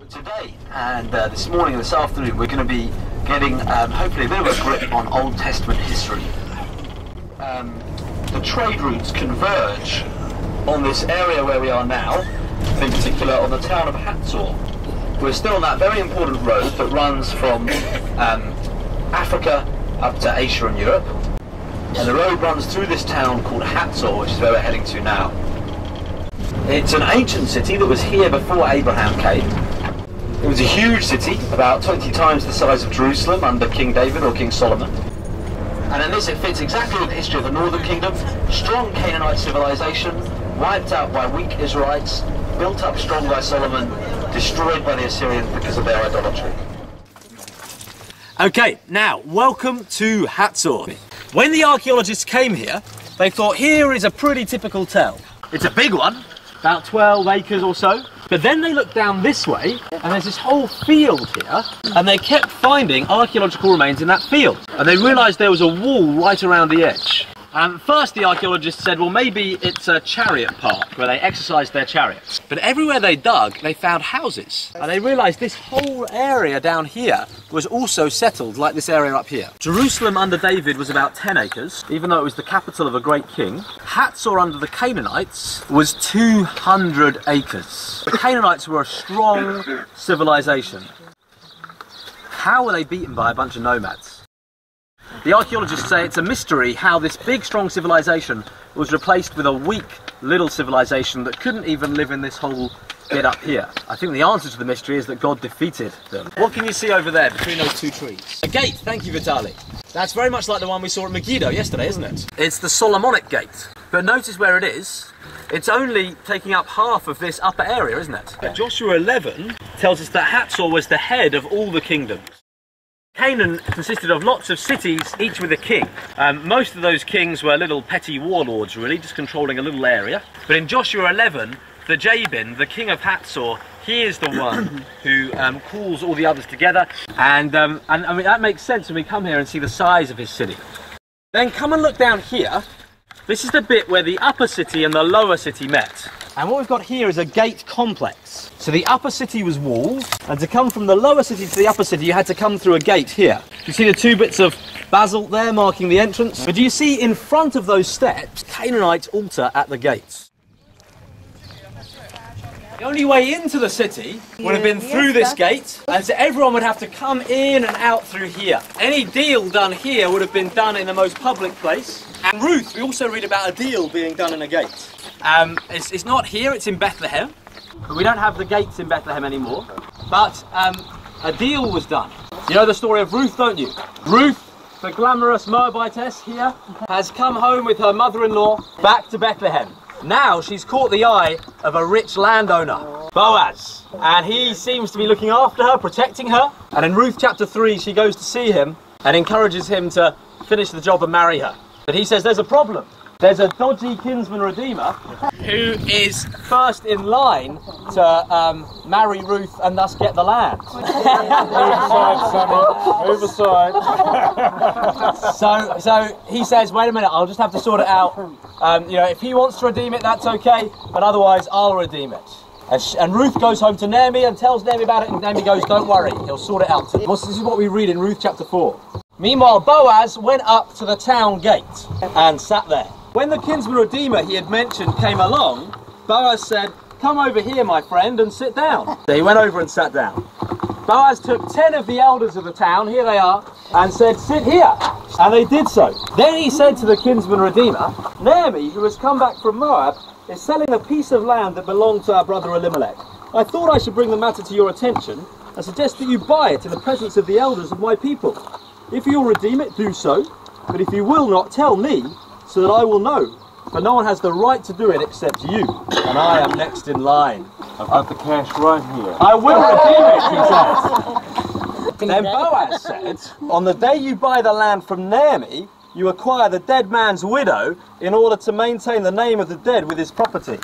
Today and this morning and this afternoon we're going to be getting hopefully a bit of a grip on Old Testament history. The trade routes converge on this area where we are now, in particular on the town of Hazor. We're still on that very important road that runs from Africa up to Asia and Europe, and the road runs through this town called Hazor, which is where we're heading to now. It's an ancient city that was here before Abraham came. It was a huge city, about 20 times the size of Jerusalem under King David or King Solomon. And in this it fits exactly with the history of the Northern Kingdom. Strong Canaanite civilization, wiped out by weak Israelites, built up strong by Solomon, destroyed by the Assyrians because of their idolatry. Okay, now, welcome to Hazor. When the archaeologists came here, they thought here is a pretty typical town. It's a big one, about 12 acres or so. But then they looked down this way, and there's this whole field here, and they kept finding archaeological remains in that field. And they realised there was a wall right around the edge. And first the archaeologists said, well, maybe it's a chariot park where they exercised their chariots. But everywhere they dug, they found houses. And they realised this whole area down here was also settled like this area up here. Jerusalem under David was about 10 acres, even though it was the capital of a great king. Hazor under the Canaanites was 200 acres. The Canaanites were a strong civilization. How were they beaten by a bunch of nomads? The archaeologists say it's a mystery how this big, strong civilization was replaced with a weak, little civilization that couldn't even live in this whole bit up here. I think the answer to the mystery is that God defeated them. What can you see over there between those two trees? A gate, thank you, Vitaly. That's very much like the one we saw at Megiddo yesterday, isn't it? It's the Solomonic gate. But notice where it is. It's only taking up half of this upper area, isn't it? Joshua 11 tells us that Hazor was the head of all the kingdoms. Canaan consisted of lots of cities, each with a king. Most of those kings were little petty warlords, really, just controlling a little area. But in Joshua 11, the Jabin, the king of Hazor, he is the one who calls all the others together. And I mean, that makes sense when we come here and see the size of his city. Then come and look down here. This is the bit where the upper city and the lower city met. And what we've got here is a gate complex. So the upper city was walled, and to come from the lower city to the upper city, you had to come through a gate here. You see the two bits of basalt there marking the entrance? But do you see in front of those steps, Canaanite altar at the gates? The only way into the city would have been through this gate, and so everyone would have to come in and out through here. Any deal done here would have been done in the most public place. And Ruth, we also read about a deal being done in a gate. It's not here, it's in Bethlehem. But we don't have the gates in Bethlehem anymore. But a deal was done. You know the story of Ruth, don't you? Ruth, the glamorous Moabitess here, has come home with her mother-in-law back to Bethlehem. Now she's caught the eye of a rich landowner, Boaz. And he seems to be looking after her, protecting her. And in Ruth chapter 3, she goes to see him and encourages him to finish the job and marry her. But he says there's a problem. There's a dodgy kinsman redeemer who is first in line to marry Ruth and thus get the land. Move aside, Sonny. Move aside. So he says, wait a minute, I'll just have to sort it out. You know, if he wants to redeem it, that's okay, but otherwise I'll redeem it. And Ruth goes home to Naomi and tells Naomi about it, and Naomi goes, don't worry, he'll sort it out. This is what we read in Ruth chapter 4. Meanwhile, Boaz went up to the town gate and sat there. When the kinsman redeemer he had mentioned came along, Boaz said, come over here, my friend, and sit down. So he went over and sat down. Boaz took 10 of the elders of the town, here they are, and said, sit here. And they did so. Then he said to the kinsman redeemer, Naomi, who has come back from Moab, is selling a piece of land that belonged to our brother Elimelech. I thought I should bring the matter to your attention and suggest that you buy it in the presence of the elders of my people. If you'll redeem it, do so, but if you will not, tell me, so that I will know, for no one has the right to do it except you, and I am next in line. I've got the cash right here. I will redeem it, he says. Then Boaz said, on the day you buy the land from Naomi, you acquire the dead man's widow in order to maintain the name of the dead with his property.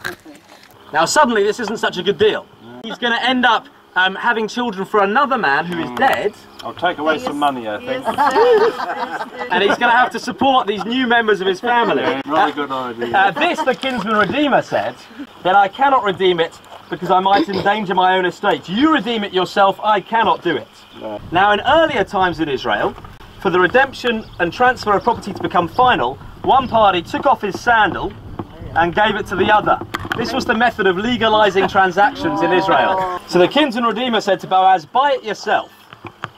Now suddenly this isn't such a good deal. He's going to end up having children for another man who is dead. I'll take away some money, I think. And he's going to have to support these new members of his family. Really good idea. This, the kinsman redeemer said, then I cannot redeem it because I might endanger my own estate. You redeem it yourself, I cannot do it. No. Now, in earlier times in Israel, for the redemption and transfer of property to become final, one party took off his sandal and gave it to the other. This was the method of legalizing transactions in Israel. So the kinsman redeemer said to Boaz, buy it yourself.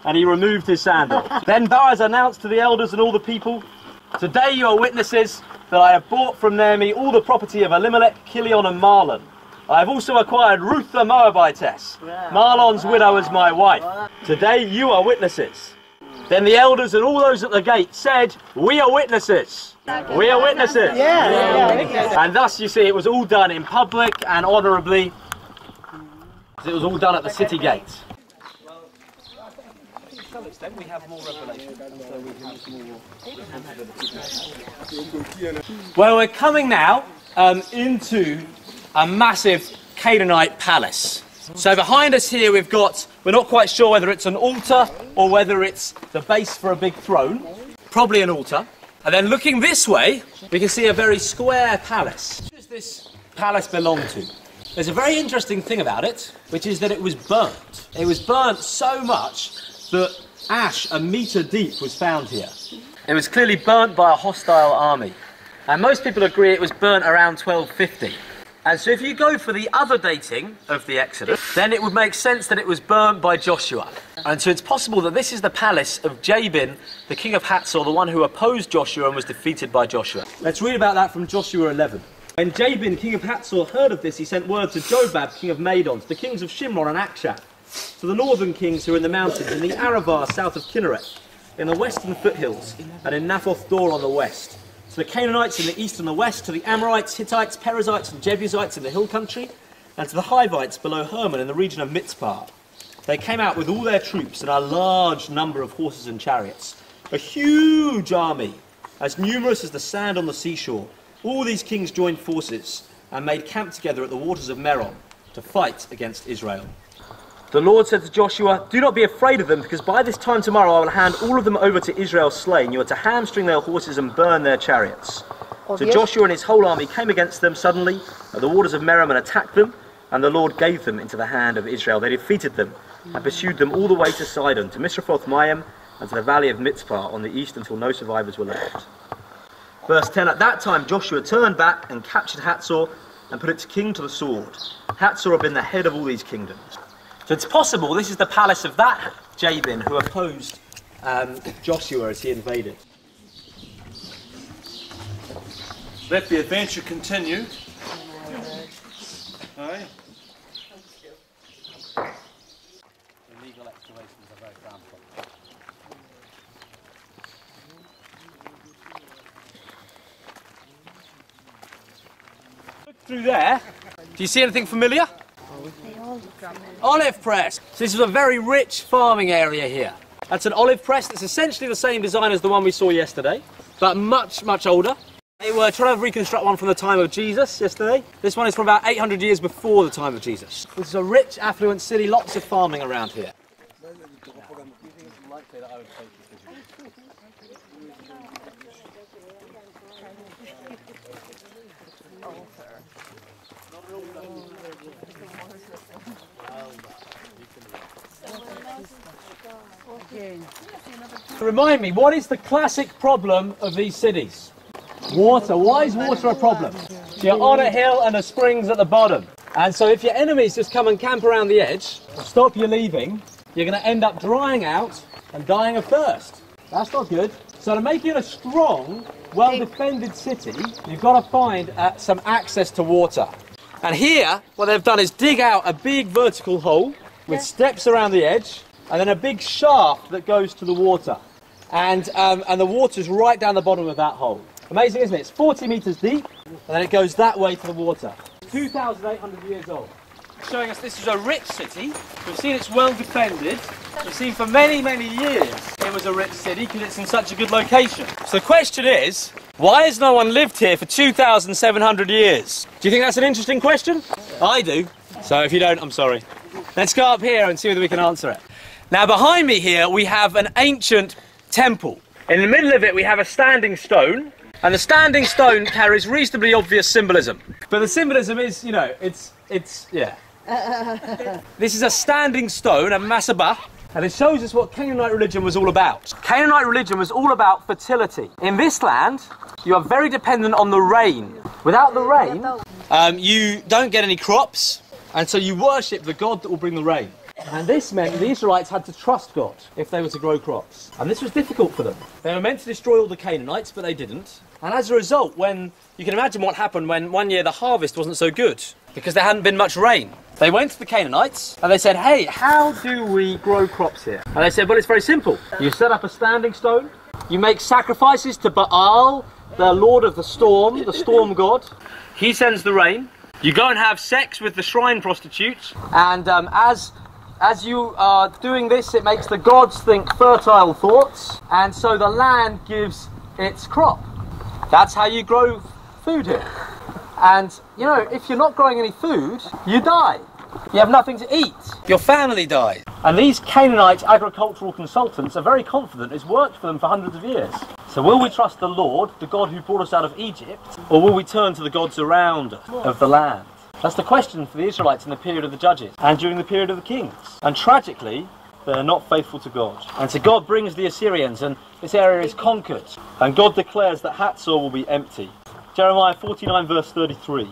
And he removed his sandal. Then Boaz announced to the elders and all the people, today you are witnesses that I have bought from Naomi all the property of Elimelech, Kilion and Mahlon. I have also acquired Ruth the Moabitess, Mahlon's widow, as my wife. Today you are witnesses. Then the elders and all those at the gate said, we are witnesses. We are witnesses. And thus, you see, it was all done in public and honourably. It was all done at the city gate. To some extent, we have more revelation. Well, we're coming now into a massive Canaanite palace. So behind us here we've got, we're not quite sure whether it's an altar or whether it's the base for a big throne. Probably an altar. And then looking this way, we can see a very square palace. Who does this palace belong to? There's a very interesting thing about it, which is that it was burnt. It was burnt so much that ash a metre deep was found here. It was clearly burnt by a hostile army. And most people agree it was burnt around 1250. And so if you go for the other dating of the Exodus, then it would make sense that it was burnt by Joshua. And so it's possible that this is the palace of Jabin, the king of Hazor, the one who opposed Joshua and was defeated by Joshua. Let's read about that from Joshua 11. When Jabin, king of Hazor, heard of this, he sent word to Jobab, king of Madon, to the kings of Shimron and Akshaph, to the northern kings who are in the mountains, in the Arabah south of Kinnereth, in the western foothills, and in Naphoth Dor on the west, to the Canaanites in the east and the west, to the Amorites, Hittites, Perizzites and Jebusites in the hill country, and to the Hivites below Hermon in the region of Mitzpah. They came out with all their troops and a large number of horses and chariots, a huge army, as numerous as the sand on the seashore. All these kings joined forces and made camp together at the waters of Merom to fight against Israel. The Lord said to Joshua, do not be afraid of them, because by this time tomorrow I will hand all of them over to Israel slain. You are to hamstring their horses and burn their chariots. So Joshua and his whole army came against them suddenly at the waters of Merom and attacked them, and the Lord gave them into the hand of Israel. They defeated them and pursued them all the way to Sidon, to Misrephoth-Maim, and to the valley of Mitzpah on the east, until no survivors were left. Verse 10, at that time Joshua turned back and captured Hazor and put its king to the sword. Hazor had been the head of all these kingdoms. So it's possible this is the palace of that Jabin who opposed Joshua as he invaded. Let the adventure continue. Aye. Illegal excavations are very frowned upon. Look through there. Do you see anything familiar? Olive press. So this is a very rich farming area here. That's an olive press. It's essentially the same design as the one we saw yesterday, but much, much older. They were trying to reconstruct one from the time of Jesus yesterday. This one is from about 800 years before the time of Jesus. This is a rich, affluent city, lots of farming around here. Remind me, what is the classic problem of these cities? Water. Why is water a problem? So you're on a hill and a spring's at the bottom. And so if your enemies just come and camp around the edge, stop you leaving, you're going to end up drying out and dying of thirst. That's not good. So to make it a strong, well-defended city, you've got to find some access to water. And here, what they've done is dig out a big vertical hole with steps around the edge, and then a big shaft that goes to the water. And the water's right down the bottom of that hole. Amazing, isn't it? It's 40 metres deep, and then it goes that way to the water. 2,800 years old. Showing us this is a rich city. We've seen it's well defended. We've seen for many, many years it was a rich city because it's in such a good location. So the question is, why has no one lived here for 2,700 years? Do you think that's an interesting question? I do. So if you don't, I'm sorry. Let's go up here and see whether we can answer it. Now behind me here we have an ancient temple. In the middle of it we have a standing stone, and the standing stone carries reasonably obvious symbolism. But the symbolism is, you know, it's yeah. This is a standing stone, a masabah, and it shows us what Canaanite religion was all about. Canaanite religion was all about fertility. In this land, you are very dependent on the rain. Without the rain, you don't get any crops, and so you worship the God that will bring the rain. And this meant the Israelites had to trust God if they were to grow crops. And this was difficult for them. They were meant to destroy all the Canaanites, but they didn't. And as a result, you can imagine what happened when one year the harvest wasn't so good, because there hadn't been much rain. They went to the Canaanites and they said, hey, how do we grow crops here? And they said, well, it's very simple. You set up a standing stone, you make sacrifices to Baal, the lord of the storm god. He sends the rain. You go and have sex with the shrine prostitutes, and as you are doing this, it makes the gods think fertile thoughts, and so the land gives its crop. That's how you grow food here. And, you know, if you're not growing any food, you die. You have nothing to eat. Your family dies. And these Canaanite agricultural consultants are very confident it's worked for them for hundreds of years. So will we trust the Lord, the God who brought us out of Egypt, or will we turn to the gods around us, of the land? That's the question for the Israelites in the period of the Judges and during the period of the Kings. And tragically, they're not faithful to God. And so God brings the Assyrians, and this area is conquered. And God declares that Hazor will be empty. Jeremiah 49 verse 33.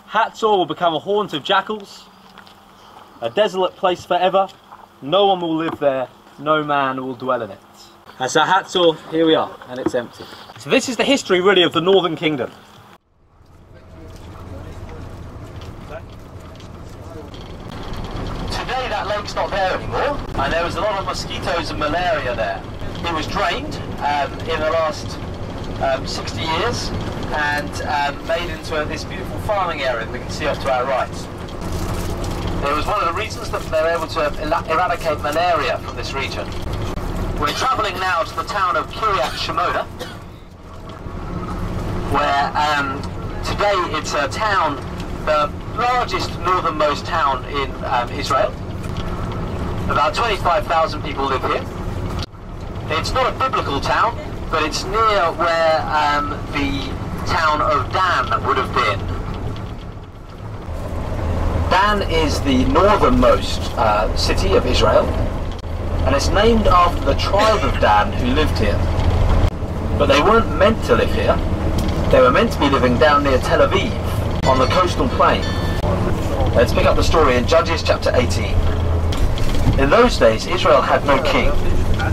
Hazor will become a haunt of jackals, a desolate place forever. No one will live there, no man will dwell in it. And so Hazor, here we are, and it's empty. So this is the history really of the Northern Kingdom. Today that lake's not there anymore, and there was a lot of mosquitoes and malaria there. It was drained in the last 60 years and made into this beautiful farming area that we can see off to our right. It was one of the reasons that they were able to eradicate malaria from this region. We're travelling now to the town of Kiryat Shimoda, where today it's a town, the largest northernmost town in Israel. About 25,000 people live here. It's not a biblical town, but it's near where the town of Dan would have been. Dan is the northernmost city of Israel, and it's named after the tribe of Dan who lived here. But they weren't meant to live here. They were meant to be living down near Tel Aviv, on the coastal plain. Let's pick up the story in Judges chapter 18. In those days, Israel had no king,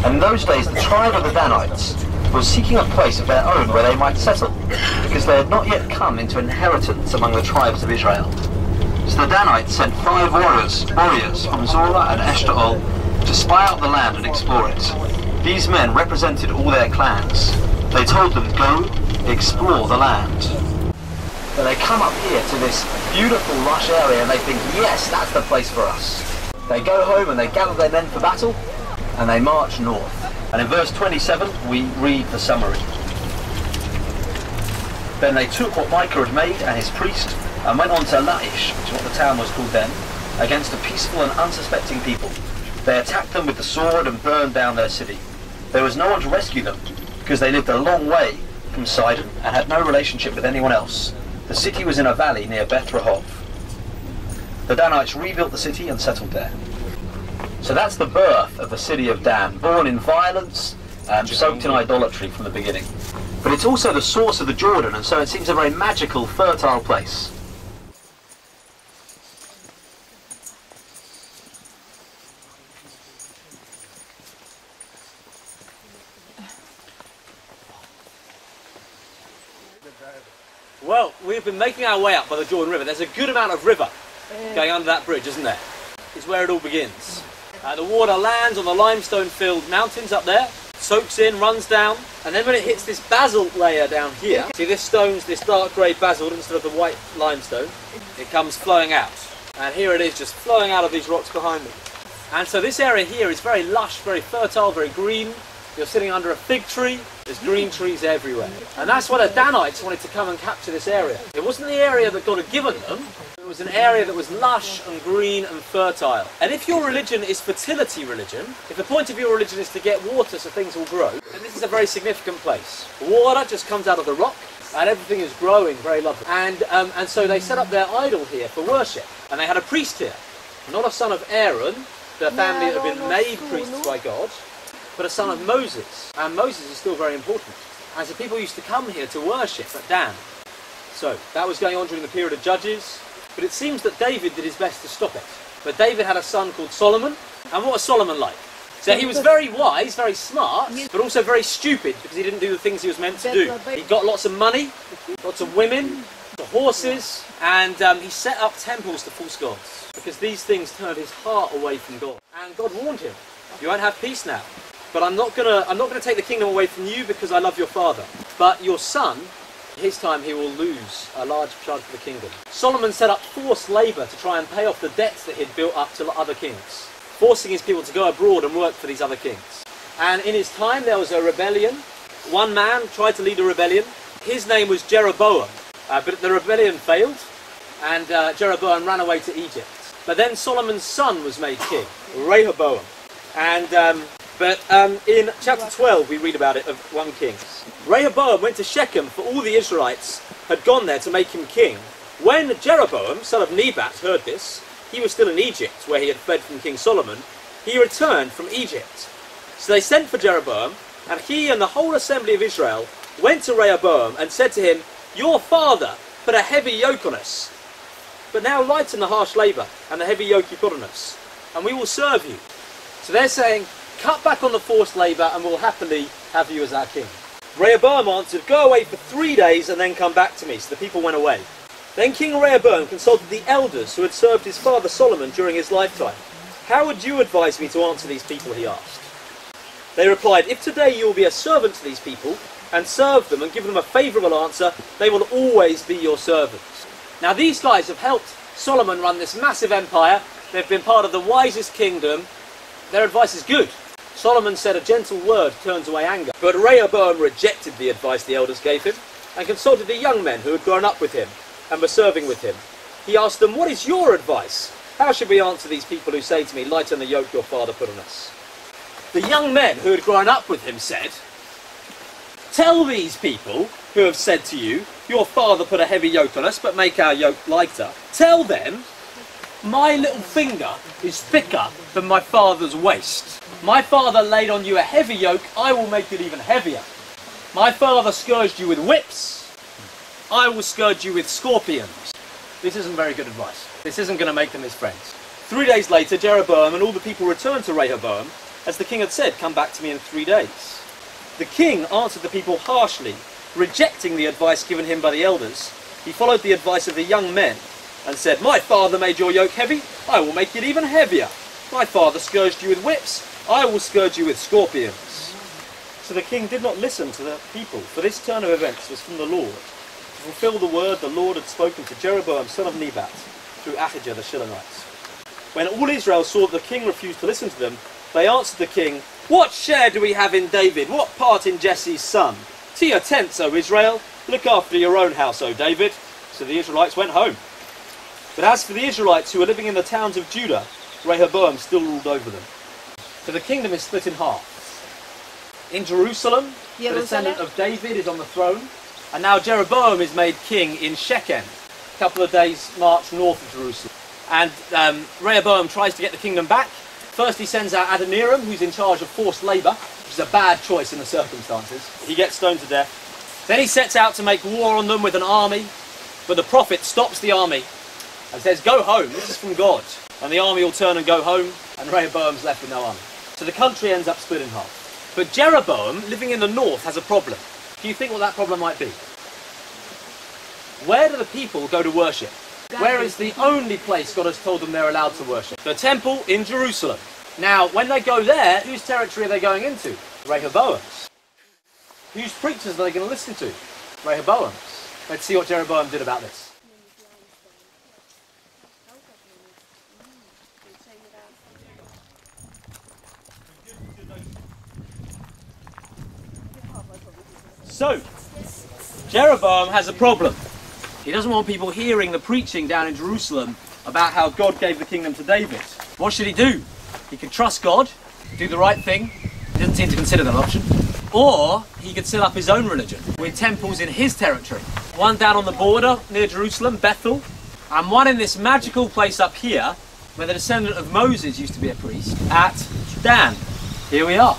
and in those days the tribe of the Danites was seeking a place of their own where they might settle, because they had not yet come into inheritance among the tribes of Israel. So the Danites sent 5 warriors from Zorah and Eshtaol to spy out the land and explore it. These men represented all their clans. They told them, go, explore the land. But they come up here to this beautiful lush area and they think, yes, that's the place for us. They go home and they gather their men for battle and they march north. And in verse 27 we read the summary. Then they took what Micah had made and his priest and went on to Laish, which is what the town was called then, against a peaceful and unsuspecting people. They attacked them with the sword and burned down their city. There was no one to rescue them because they lived a long way from Sidon and had no relationship with anyone else. The city was in a valley near Beth Rehob. The Danites rebuilt the city and settled there. So that's the birth of the city of Dan, born in violence and soaked in idolatry from the beginning. But it's also the source of the Jordan, and so it seems a very magical, fertile place. Well, we've been making our way up by the Jordan River. There's a good amount of river going under that bridge, isn't there? It's where it all begins. The water lands on the limestone-filled mountains up there, soaks in, runs down, and then when it hits this basalt layer down here, see this stone's this dark grey basalt instead of the white limestone, it comes flowing out. And here it is just flowing out of these rocks behind me. And so this area here is very lush, very fertile, very green. You're sitting under a fig tree, there's green trees everywhere. And that's why the Danites wanted to come and capture this area. It wasn't the area that God had given them, it was an area that was lush and green and fertile. And if your religion is fertility religion, if the point of your religion is to get water so things will grow, then this is a very significant place. Water just comes out of the rock, and everything is growing very lovely. And so they set up their idol here for worship, and they had a priest here, not a son of Aaron, the family that had been made priests by God, but a son of Moses, and Moses is still very important. And so people used to come here to worship at Dan. So that was going on during the period of Judges, but it seems that David did his best to stop it. But David had a son called Solomon, and what was Solomon like? So he was very wise, very smart, but also very stupid because he didn't do the things he was meant to do. He got lots of money, lots of women, the horses, and he set up temples to false gods because these things turned his heart away from God. And God warned him, "You won't have peace now, but I'm not gonna take the kingdom away from you because I love your father. But your son, his time he will lose a large chunk of the kingdom." Solomon set up forced labour to try and pay off the debts that he'd built up to other kings, forcing his people to go abroad and work for these other kings. And in his time there was a rebellion. One man tried to lead a rebellion. His name was Jeroboam, but the rebellion failed, and Jeroboam ran away to Egypt. But then Solomon's son was made king, Rehoboam. And in chapter 12 we read about it of 1 Kings. Rehoboam went to Shechem, for all the Israelites had gone there to make him king. When Jeroboam, son of Nebat, heard this, he was still in Egypt, where he had fled from King Solomon. He returned from Egypt. So they sent for Jeroboam, and he and the whole assembly of Israel went to Rehoboam and said to him, "Your father put a heavy yoke on us, but now lighten the harsh labour and the heavy yoke you put on us, and we will serve you." So they're saying, cut back on the forced labour and we'll happily have you as our king. Rehoboam answered, "Go away for 3 days and then come back to me." So the people went away. Then King Rehoboam consulted the elders who had served his father Solomon during his lifetime. "How would you advise me to answer these people?" he asked. They replied, "If today you will be a servant to these people and serve them and give them a favourable answer, they will always be your servants." Now these guys have helped Solomon run this massive empire. They've been part of the wisest kingdom. Their advice is good. Solomon said a gentle word turns away anger. But Rehoboam rejected the advice the elders gave him and consulted the young men who had grown up with him and were serving with him. He asked them, "What is your advice? How should we answer these people who say to me, 'Lighten the yoke your father put on us'?" The young men who had grown up with him said, "Tell these people who have said to you, 'Your father put a heavy yoke on us, but make our yoke lighter.' Tell them, 'My little finger is thicker than my father's waist. My father laid on you a heavy yoke, I will make it even heavier. My father scourged you with whips, I will scourge you with scorpions.'" This isn't very good advice. This isn't going to make them his friends. 3 days later, Jeroboam and all the people returned to Rehoboam, as the king had said, "Come back to me in 3 days." The king answered the people harshly, rejecting the advice given him by the elders. He followed the advice of the young men and said, "My father made your yoke heavy, I will make it even heavier. My father scourged you with whips, I will scourge you with scorpions." So the king did not listen to the people, for this turn of events was from the Lord, to fulfill the word the Lord had spoken to Jeroboam son of Nebat through Ahijah the Shilonites. When all Israel saw that the king refused to listen to them, they answered the king, "What share do we have in David? What part in Jesse's son? To your tents, O Israel, look after your own house, O David." So the Israelites went home. But as for the Israelites who were living in the towns of Judah, Rehoboam still ruled over them. So the kingdom is split in half. In Jerusalem, the descendant of David is on the throne, and now Jeroboam is made king in Shechem, a couple of days' march north of Jerusalem. And Rehoboam tries to get the kingdom back. First he sends out Adoniram, who's in charge of forced labour, which is a bad choice in the circumstances. He gets stoned to death. Then he sets out to make war on them with an army, but the prophet stops the army and says, "Go home, this is from God." And the army will turn and go home, and Rehoboam's left with no army. So the country ends up split in half. But Jeroboam, living in the north, has a problem. Do you think what that problem might be? Where do the people go to worship? Where is the only place God has told them they're allowed to worship? The temple in Jerusalem. Now, when they go there, whose territory are they going into? Rehoboam's. Whose preachers are they going to listen to? Rehoboam's. Let's see what Jeroboam did about this. So, Jeroboam has a problem. He doesn't want people hearing the preaching down in Jerusalem about how God gave the kingdom to David. What should he do? He can trust God, do the right thing. He doesn't seem to consider that option. Or he could set up his own religion with temples in his territory. One down on the border near Jerusalem, Bethel, and one in this magical place up here where the descendant of Moses used to be a priest, at Dan. Here we are.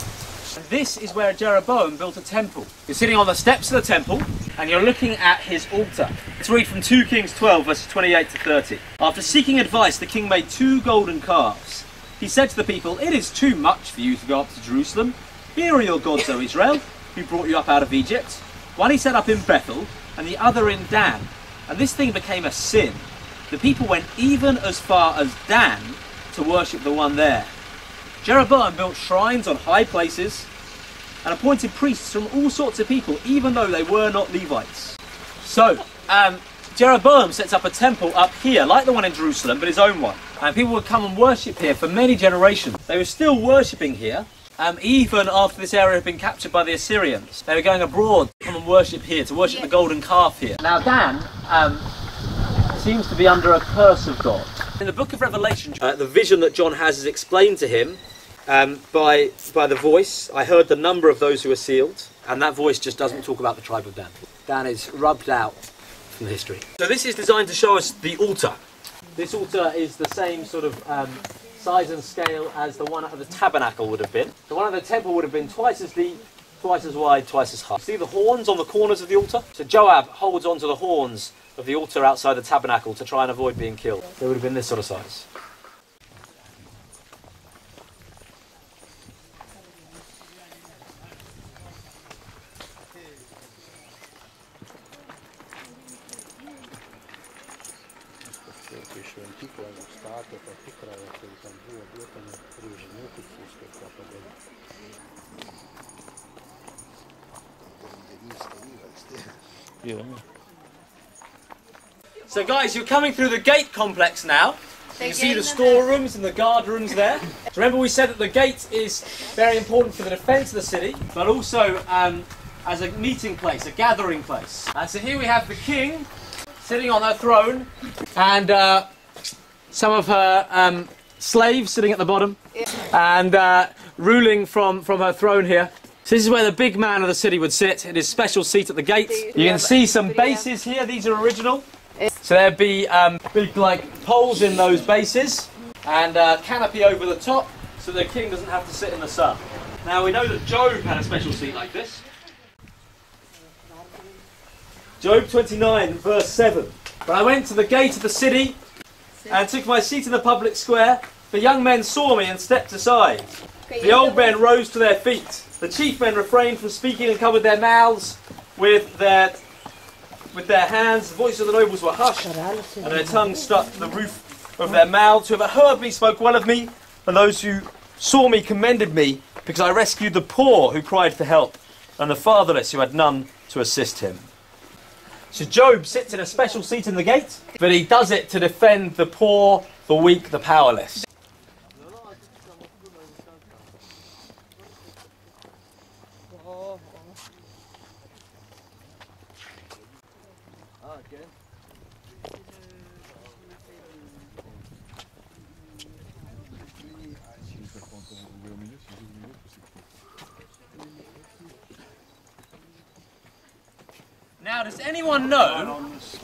And this is where Jeroboam built a temple. You're sitting on the steps of the temple and you're looking at his altar. Let's read from 2 Kings 12 verses 28 to 30. After seeking advice, the king made 2 golden calves. He said to the people, "It is too much for you to go up to Jerusalem. Here are your gods, O Israel, who brought you up out of Egypt." One he set up in Bethel and the other in Dan. And this thing became a sin. The people went even as far as Dan to worship the one there. Jeroboam built shrines on high places and appointed priests from all sorts of people, even though they were not Levites. So, Jeroboam sets up a temple up here, like the one in Jerusalem, but his own one. And people would come and worship here for many generations. They were still worshipping here, even after this area had been captured by the Assyrians. They were going abroad to come and worship here, to worship the golden calf here. Now Dan seems to be under a curse of God. In the book of Revelation, the vision that John has is explained to him by the voice. I heard the number of those who were sealed, and that voice just doesn't talk about the tribe of Dan. Dan is rubbed out from the history. So this is designed to show us the altar. This altar is the same sort of size and scale as the one of the tabernacle would have been. The one of the temple would have been twice as deep, twice as wide, twice as high. See the horns on the corners of the altar? So Joab holds onto the horns of the altar outside the tabernacle to try and avoid being killed. They would have been this sort of size. So guys, you're coming through the gate complex now. You can see the storerooms and the guard rooms there. So remember we said that the gate is very important for the defence of the city, but also as a meeting place, a gathering place. And so here we have the king sitting on her throne, and some of her slaves sitting at the bottom, and ruling from her throne here. So this is where the big man of the city would sit in his special seat at the gate. You can see some bases here, these are original. So there'd be big like poles in those bases and canopy over the top so the king doesn't have to sit in the sun. Now we know that Job had a special seat like this. Job 29 verse 7. When I went to the gate of the city and took my seat in the public square, the young men saw me and stepped aside. The old men rose to their feet. The chief men refrained from speaking and covered their mouths with their hands. The voices of the nobles were hushed, and their tongues stuck to the roof of their mouths. Whoever heard me spoke well of me, and those who saw me commended me, because I rescued the poor who cried for help, and the fatherless who had none to assist him. So Job sits in a special seat in the gate, but he does it to defend the poor, the weak, the powerless. Now, does anyone know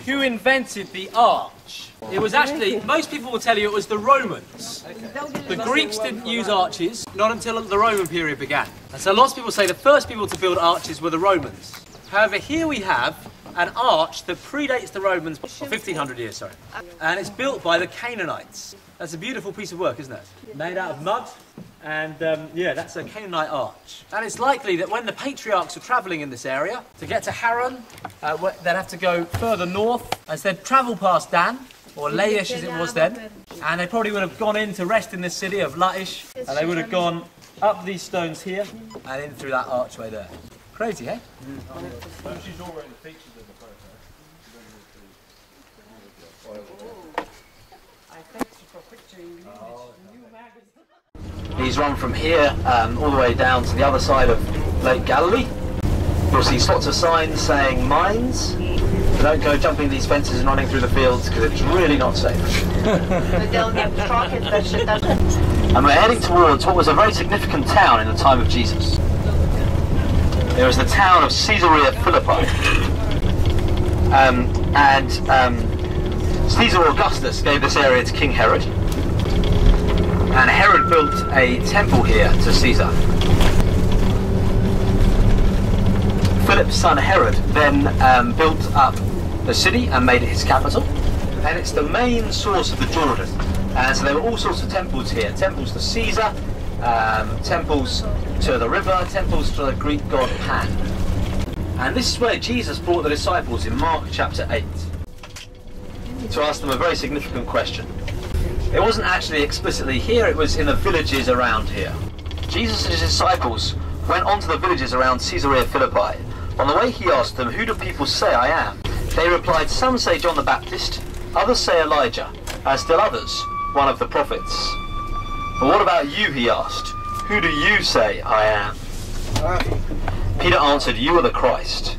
who invented the arch? It was actually, most people will tell you it was the Romans. The Greeks didn't use arches, not until the Roman period began. And so lots of people say the first people to build arches were the Romans. However, here we have an arch that predates the Romans, or 1500 years, sorry. And it's built by the Canaanites. That's a beautiful piece of work, isn't it? Made out of mud. And yeah, that's a Canaanite arch. And it's likely that when the patriarchs were travelling in this area, to get to Haran, they'd have to go further north, as they'd travel past Dan, or Laish as it was then, and they probably would have gone in to rest in this city of Laish, and they would have gone up these stones here, and in through that archway there. Crazy, eh? She's already featured in the photo. He's run from here all the way down to the other side of Lake Galilee. You'll see lots of signs saying mines. So don't go jumping these fences and running through the fields because it's really not safe. And we're heading towards what was a very significant town in the time of Jesus. there was the town of Caesarea Philippi. Caesar Augustus gave this area to King Herod. And Herod built a temple here to Caesar. Philip's son Herod then built up the city and made it his capital. And it's the main source of the Jordan. And so there were all sorts of temples here. Temples to Caesar, temples to the river, temples to the Greek god Pan. And this is where Jesus brought the disciples in Mark chapter 8 to ask them a very significant question. It wasn't actually explicitly here, it was in the villages around here. Jesus and his disciples went on to the villages around Caesarea Philippi. On the way he asked them, "Who do people say I am?" They replied, "Some say John the Baptist, others say Elijah, and still others, one of the prophets." "But what about you?" he asked. "Who do you say I am?" Peter answered, "You are the Christ."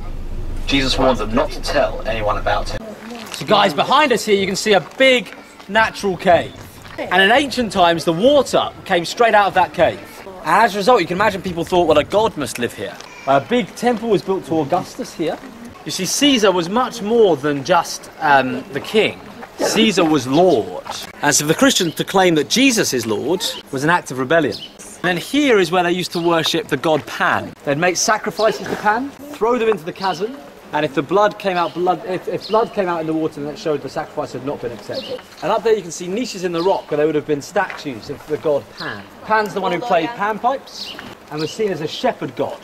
Jesus warned them not to tell anyone about him. So guys, behind us here you can see a big natural cave. And in ancient times the water came straight out of that cave. And as a result you can imagine people thought, well, a god must live here. A big temple was built to Augustus here. You see, Caesar was much more than just the king. Caesar was Lord. And so for the Christians to claim that Jesus is Lord was an act of rebellion. And then here is where they used to worship the god Pan. They'd make sacrifices to Pan, throw them into the chasm, and if the blood came out, if blood came out in the water, then it showed the sacrifice had not been accepted. And up there you can see niches in the rock where there would have been statues of the god Pan. Pan's the one who played panpipes and was seen as a shepherd god.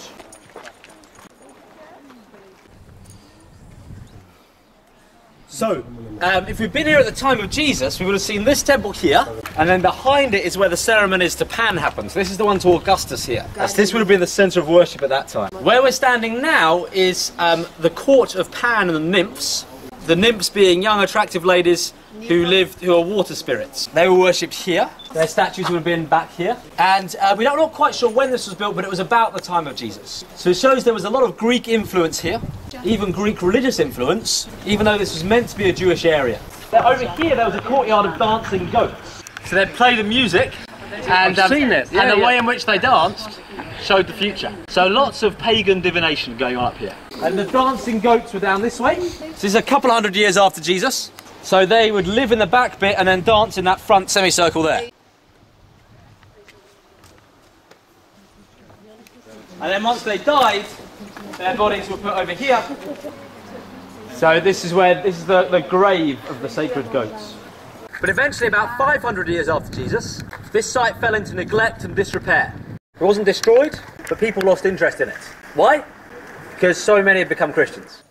So, if we'd been here at the time of Jesus, we would have seen this temple here, and then behind it is where the ceremonies to Pan happens. This is the one to Augustus here. This would have been the centre of worship at that time. Where we're standing now is the court of Pan and the Nymphs. The Nymphs being young, attractive ladies who are water spirits. They were worshipped here. Their statues would have been back here. And we're not quite sure when this was built, but it was about the time of Jesus. So it shows there was a lot of Greek influence here, even Greek religious influence, even though this was meant to be a Jewish area. Over here there was a courtyard of dancing goats. So they'd play the music, and I've seen it. And the way in which they danced showed the future. So lots of pagan divination going on up here. And the dancing goats were down this way. So this is a couple hundred years after Jesus. So they would live in the back bit and then dance in that front semicircle there. And then once they died, their bodies were put over here. So this is the grave of the sacred goats. But eventually, about 500 years after Jesus, this site fell into neglect and disrepair. It wasn't destroyed, but people lost interest in it. Why? Because so many had become Christians.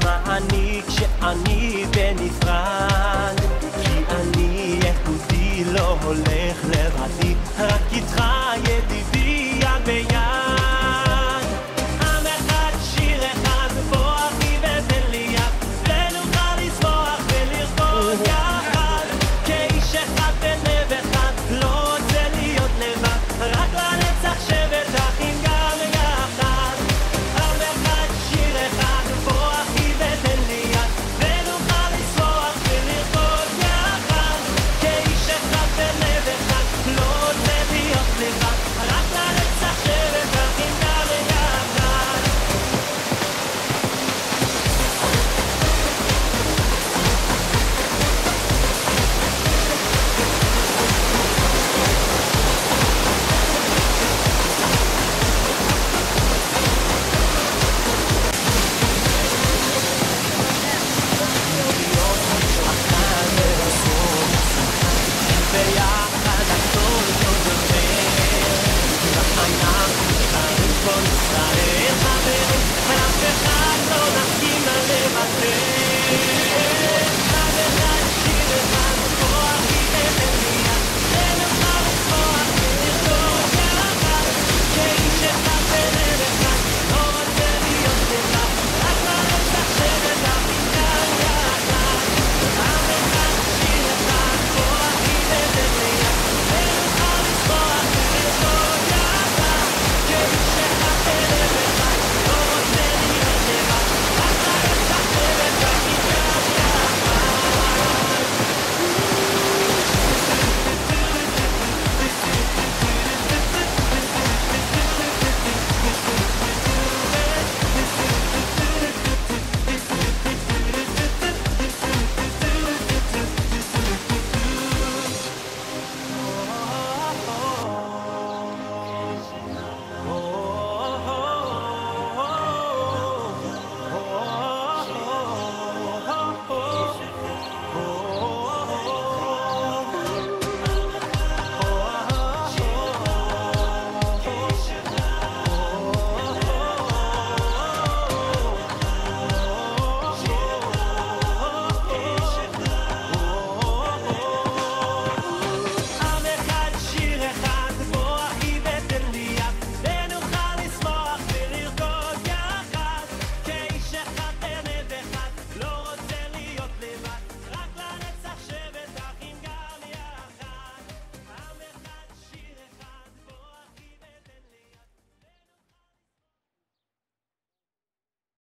מעניק שאני בנפרד